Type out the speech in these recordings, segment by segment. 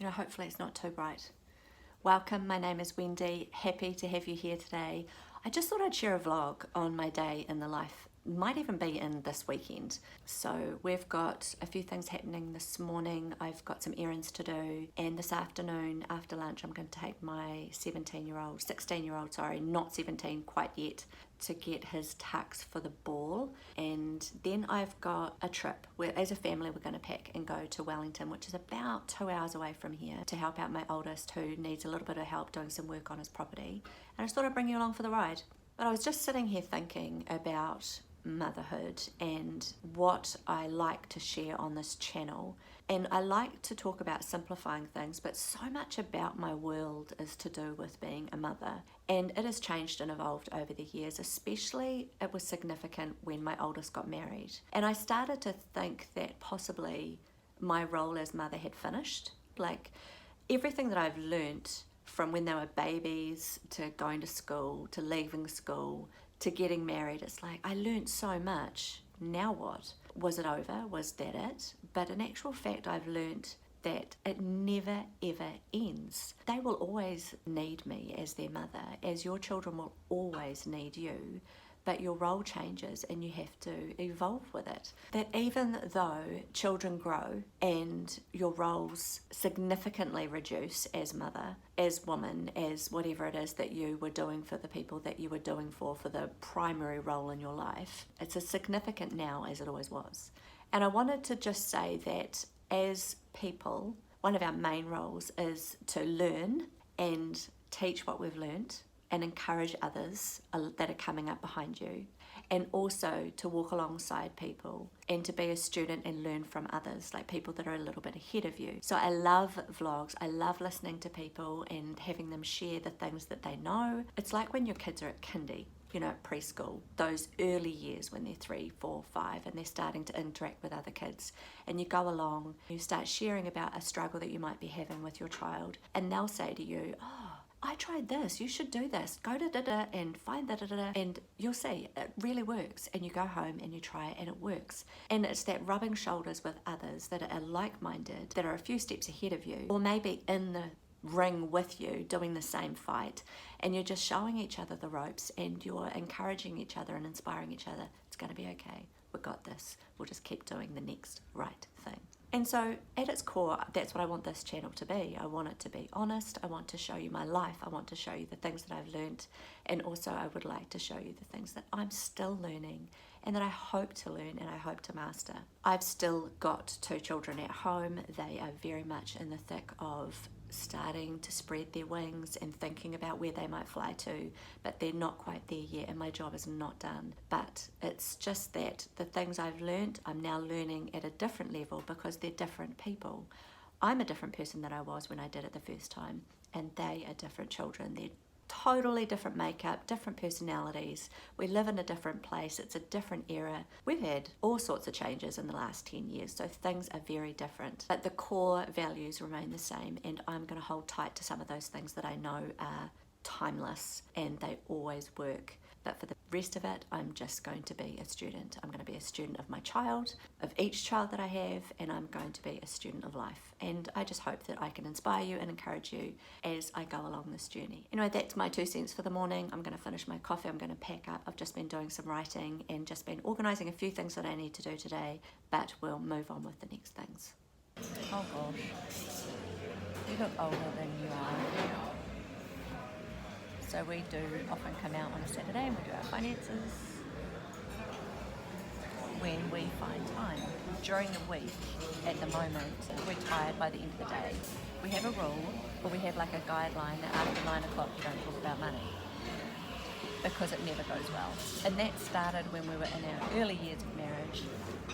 Hopefully it's not too bright. Welcome, my name is Wendy. Happy to have you here today. I just thought I'd share a vlog on my day in the life. Might even be in this weekend. So we've got a few things happening this morning. I've got some errands to do, and this afternoon after lunch I'm going to take my 16-year-old, sorry, not 17 quite yet, to get his tux for the ball. And then I've got a trip where as a family we're going to pack and go to Wellington, which is about 2 hours away from here, to help out my oldest who needs a little bit of help doing some work on his property. And I just thought I'd bring you along for the ride. But I was just sitting here thinking about motherhood and what I like to share on this channel, and I like to talk about simplifying things, but so much about my world is to do with being a mother, and it has changed and evolved over the years. Especially it was significant when my oldest got married, and I started to think that possibly my role as mother had finished. Like everything that I've learnt from when they were babies to going to school to leaving school to getting married, it's like I learned so much. Now what? Was it over? Was that it? But in actual fact, I've learnt that it never ever ends. They will always need me as their mother, as your children will always need you, but your role changes and you have to evolve with it. That even though children grow and your roles significantly reduce as mother, as woman, as whatever it is that you were doing for the people that you were doing for the primary role in your life, it's as significant now as it always was. And I wanted to just say that as people, one of our main roles is to learn and teach what we've learnt and encourage others that are coming up behind you, and also to walk alongside people and to be a student and learn from others, like people that are a little bit ahead of you. So I love vlogs. I love listening to people and having them share the things that they know. It's like when your kids are at kindy, preschool, those early years when they're 3, 4, 5 and they're starting to interact with other kids, and you go along, you start sharing about a struggle that you might be having with your child, and they'll say to you, "Oh, I tried this, you should do this, go da-da-da and find da-da-da," and you'll see it really works, and you go home and you try it and it works. And it's that rubbing shoulders with others that are like-minded, that are a few steps ahead of you, or maybe in the ring with you doing the same fight, and you're just showing each other the ropes and you're encouraging each other and inspiring each other. It's going to be okay, we've got this, we'll just keep doing the next right thing. And so at its core, that's what I want this channel to be. I want it to be honest. I want to show you my life. I want to show you the things that I've learned. And also I would like to show you the things that I'm still learning and that I hope to learn and I hope to master. I've still got 2 children at home. They are very much in the thick of starting to spread their wings and thinking about where they might fly to, but they're not quite there yet, and my job is not done. But it's just that the things I've learned, I'm now learning at a different level because they're different people. I'm a different person than I was when I did it the first time, and they are different children. They're totally different makeup, different personalities. We live in a different place. It's a different era. We've had all sorts of changes in the last 10 years, so things are very different. But the core values remain the same, and I'm going to hold tight to some of those things that I know are timeless and they always work. But for the rest of it, I'm just going to be a student. I'm going to be a student of my child, of each child that I have, and I'm going to be a student of life. And I just hope that I can inspire you and encourage you as I go along this journey. Anyway, that's my 2 cents for the morning. I'm going to finish my coffee. I'm going to pack up. I've just been doing some writing and just been organising a few things that I need to do today, but we'll move on with the next things. Oh gosh, you look older than you are. So we do often come out on a Saturday and we do our finances when we find time. During the week, at the moment, we're tired by the end of the day. We have a rule, or we have like a guideline that after 9 o'clock you don't talk about money, because it never goes well. And that started when we were in our early years of marriage,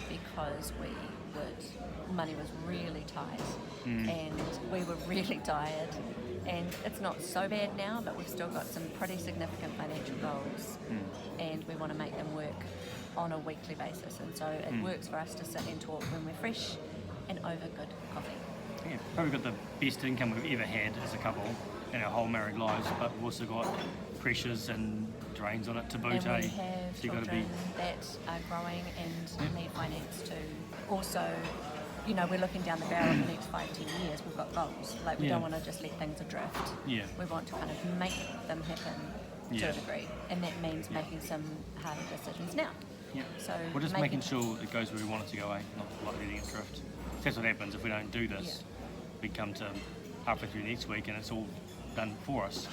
because money was really tight and we were really tired. And it's not so bad now, but we've still got some pretty significant financial goals, and we want to make them work on a weekly basis. And so it works for us to sit and talk when we're fresh and over good coffee. Yeah, probably got the best income we've ever had as a couple in our whole married lives, but we've also got pressures and drains on it to boot. And we have children that are growing and need finance too. Also, you know, we're looking down the barrel of the next 5-10 years, we've got goals. Like, we don't want to just let things adrift. Yeah. We want to kind of make them happen to a degree, and that means making some harder decisions now. Yeah. So we're just making sure it goes where we want it to go, not like letting it drift. That's what happens if we don't do this. We come to halfway through next week and it's all done for us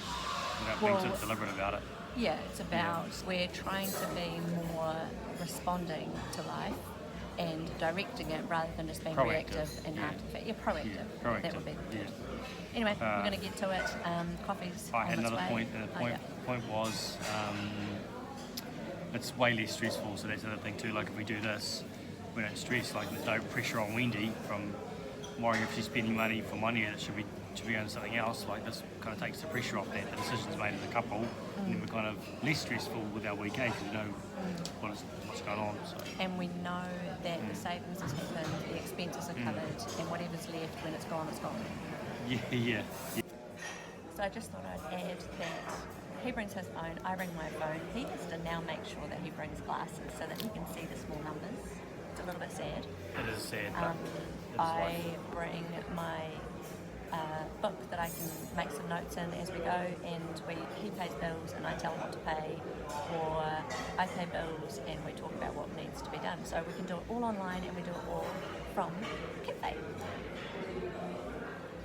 without being sort of deliberate about it. Yeah, it's about we're trying to be more responding to life and directing it rather than just being reactive and after. Proactive. Yeah, proactive. That would be the word. Anyway, we're going to get to it. Coffee's I on had its another way. point, and the point was it's way less stressful, so that's another thing too. Like if we do this, we don't stress, like there's no pressure on Wendy from worrying if she's spending money for money and it should be going to something else. Like this kind of takes the pressure off that. The decision's made as a couple, and then we're kind of less stressful with our weekend because we know what's going on. So. And we know that the savings has happened, the expenses are covered, and whatever's left when it's gone, it's gone. Yeah. So I just thought I'd add that he brings his phone, I bring my phone. He has to now make sure that he brings glasses so that he can see the small numbers. It's a little bit sad. It is sad. I bring my book that I can make some notes in as we go, and he pays bills and I tell him what to pay, or I pay bills and we talk about what needs to be done. So we can do it all online and we do it all from cafe.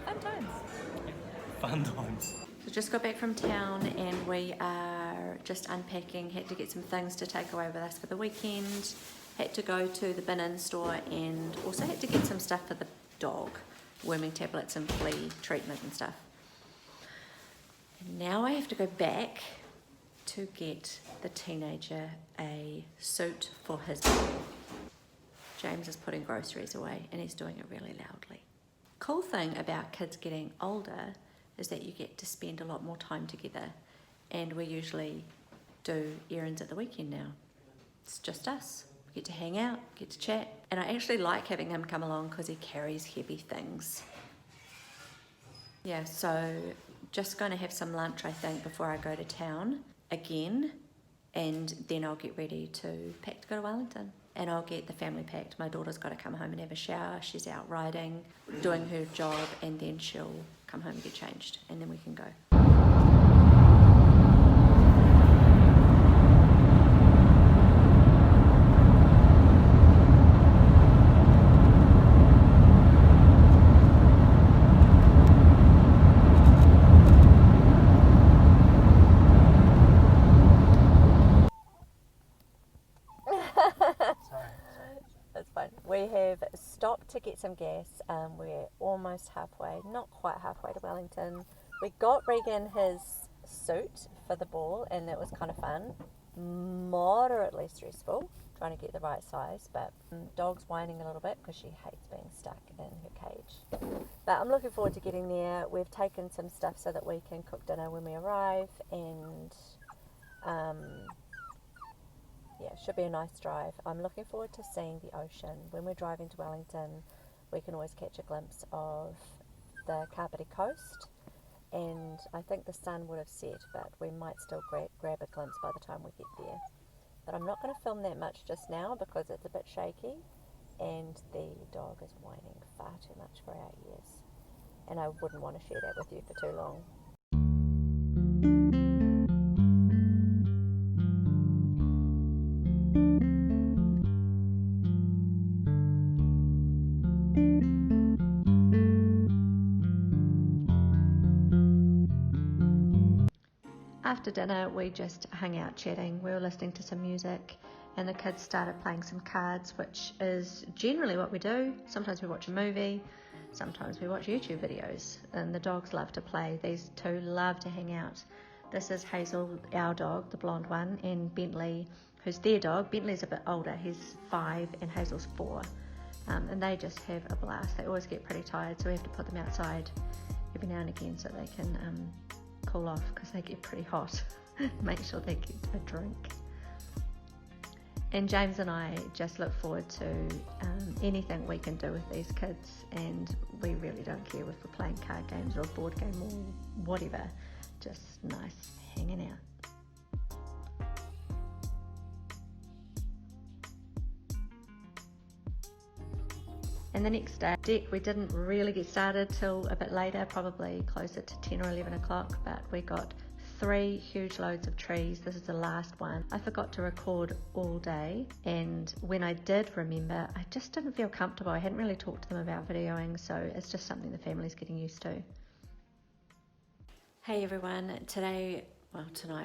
Fun times. Fun times. So just got back from town and we are just unpacking. Had to get some things to take away with us for the weekend. Had to go to the bin-in store and also had to get some stuff for the dog. Worming tablets and flea treatment and stuff. And now I have to go back to get the teenager a suit for his ball. James is putting groceries away and he's doing it really loudly. Cool thing about kids getting older is that you get to spend a lot more time together, and we usually do errands at the weekend now. It's just us. We get to hang out, get to chat, and I actually like having him come along because he carries heavy things. Yeah, so just going to have some lunch, I think, before I go to town again, and then I'll get ready to pack to go to Wellington. And I'll get the family packed. My daughter's got to come home and have a shower. She's out riding, doing her job, and then she'll come home and get changed, and then we can go. We have stopped to get some gas. We're almost halfway, not quite halfway to Wellington. We got Regan his suit for the ball and it was kind of fun. Moderately stressful, trying to get the right size, but dog's whining a little bit because she hates being stuck in her cage. But I'm looking forward to getting there. We've taken some stuff so that we can cook dinner when we arrive, and yeah, should be a nice drive. I'm looking forward to seeing the ocean. When we're driving to Wellington, we can always catch a glimpse of the Kapiti coast, and I think the sun would have set, but we might still grab a glimpse by the time we get there. But I'm not going to film that much just now because it's a bit shaky, and the dog is whining far too much for our ears, and I wouldn't want to share that with you for too long. After dinner, we just hung out chatting. We were listening to some music and the kids started playing some cards, which is generally what we do. Sometimes we watch a movie, sometimes we watch YouTube videos, and the dogs love to play. These two love to hang out. This is Hazel, our dog, the blonde one, and Bentley, who's their dog. Bentley's a bit older, he's 5 and Hazel's 4. And they just have a blast. They always get pretty tired, so we have to put them outside every now and again so they can cool off because they get pretty hot. Make sure they get a drink. And James and I just look forward to anything we can do with these kids, and we really don't care if we're playing card games or a board game or whatever. Just nice hanging out. And the next day, deck, we didn't really get started till a bit later, probably closer to 10 or 11 o'clock, but we got 3 huge loads of trees. This is the last one. I forgot to record all day, and when I did remember, I just didn't feel comfortable. I hadn't really talked to them about videoing, so it's just something the family's getting used to. Hey everyone, tonight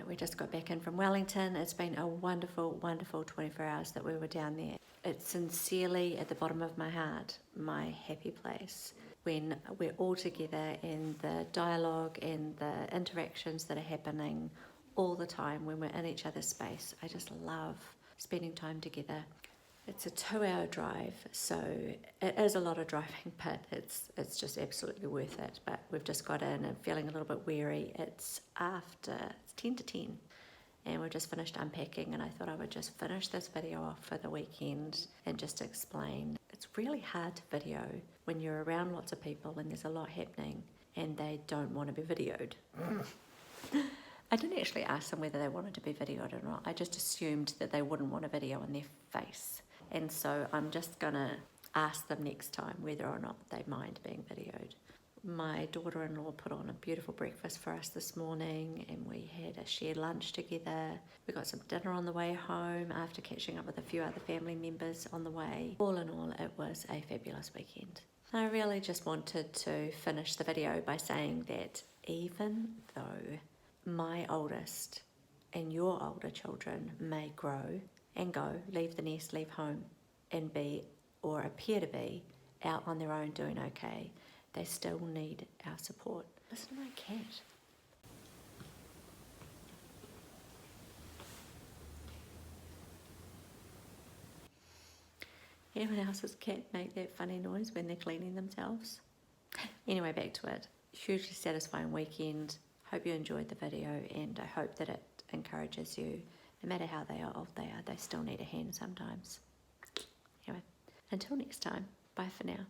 we just got back in from Wellington. It's been a wonderful, wonderful 24 hours that we were down there. It's sincerely at the bottom of my heart, my happy place. When we're all together and the dialogue and the interactions that are happening all the time when we're in each other's space. I just love spending time together. It's a 2-hour drive, so it is a lot of driving, but it's just absolutely worth it. But we've just got in and feeling a little bit weary. It's 10 to 10. And we've just finished unpacking, and I thought I would just finish this video off for the weekend and just explain. It's really hard to video when you're around lots of people and there's a lot happening and they don't want to be videoed. I didn't actually ask them whether they wanted to be videoed or not. I just assumed that they wouldn't want a video on their face. And so I'm just gonna ask them next time whether or not they mind being videoed. My daughter-in-law put on a beautiful breakfast for us this morning, and we had a shared lunch together. We got some dinner on the way home after catching up with a few other family members on the way. All in all, it was a fabulous weekend. I really just wanted to finish the video by saying that even though my oldest and your older children may grow and go, leave the nest, leave home, and be, or appear to be, out on their own doing okay, they still need our support. Listen to my cat. Anyone else's cat make that funny noise when they're cleaning themselves? Anyway, back to it. Hugely satisfying weekend. Hope you enjoyed the video, and I hope that it encourages you. No matter how old they are, they still need a hand sometimes. Anyway, until next time, bye for now.